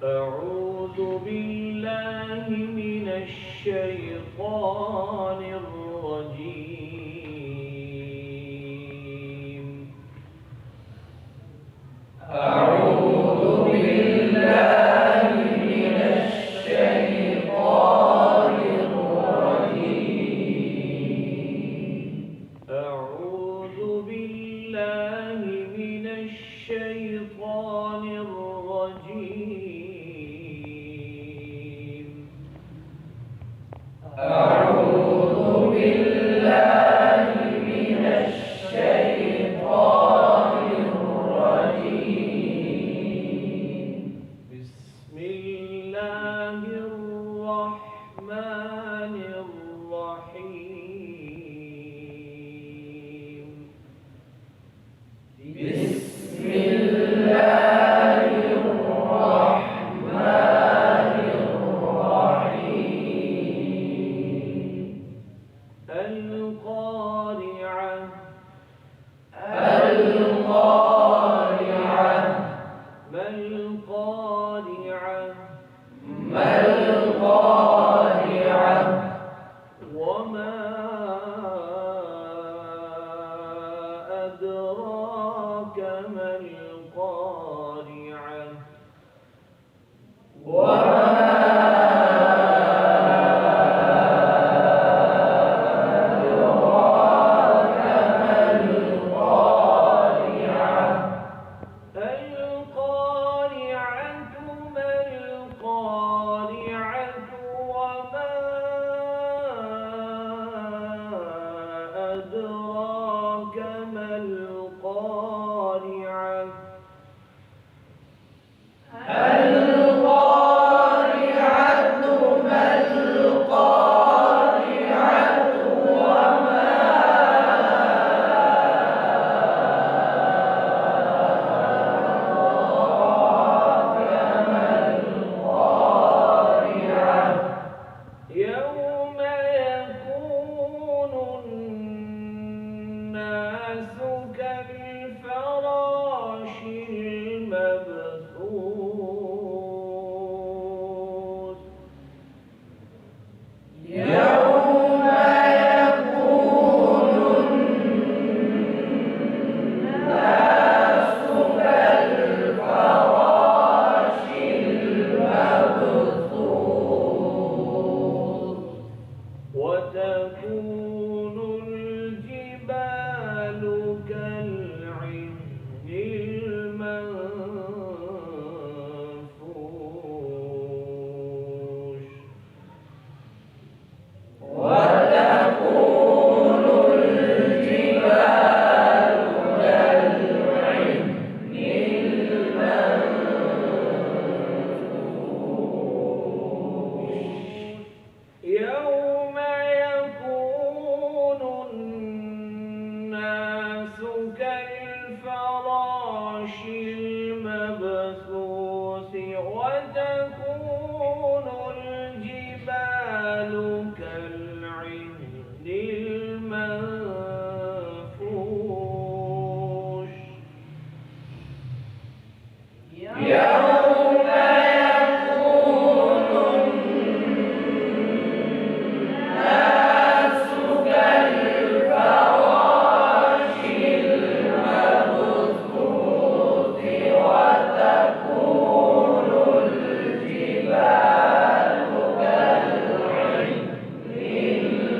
أعوذ بالله من الشيطان الرجيم. أعوذ بالله من الشيطان الرجيم. أعوذ بالله من الشيطان الرجيم. أعوذ بالله من الشيطان الرجيم. بسم الله الرحمن الرحيم. بسم الله الرحمن الرحيم. القارعة. القارعة. ما القارعة؟ ما القارعة؟ وما أدراك ما القارعة؟ القارعة ما القارعة وما أدراك ما القارعة؟ القارعة ما القارعة وما يوم يكون الناس كالفراش المبثوث. يوم يكون الناس كالفراش المبثوث. وتكون الجبال كالعهن المنفوش. وتكون الجبال كالعهن المنفوش. يوم يكون الناس كالفراش المبثوث. وتكون الجبال كالعهن المنفوش. يوم يكون الناس كالفراش المبثوث. وتكون الجبال كالعهن المنفوش.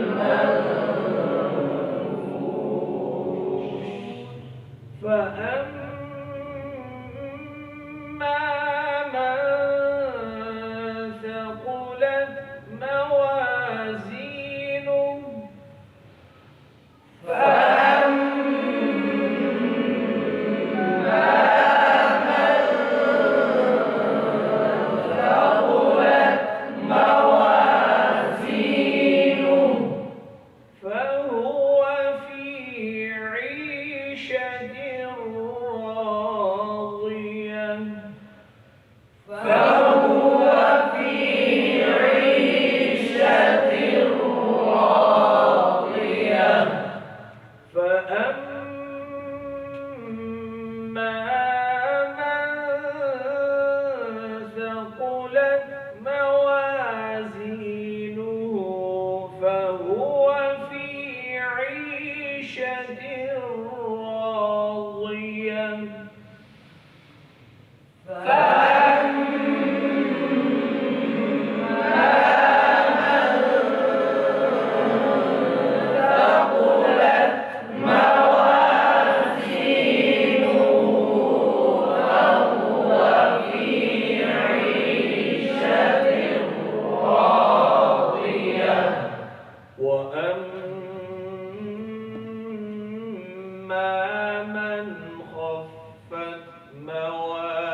فأما من ثقلت موازينه فهو في عيشة راضية. فهو في عيشة راضية. فأما من ثقلت ثقلت موازينه فهو في عيشة راضية وأما من خفت موازينه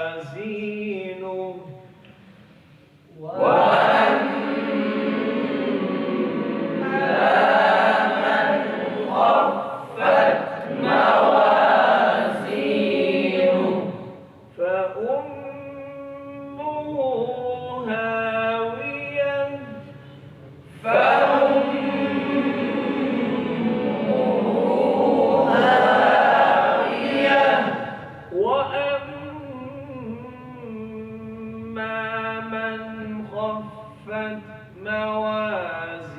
فأمه هاوية وأما من خفت موازينه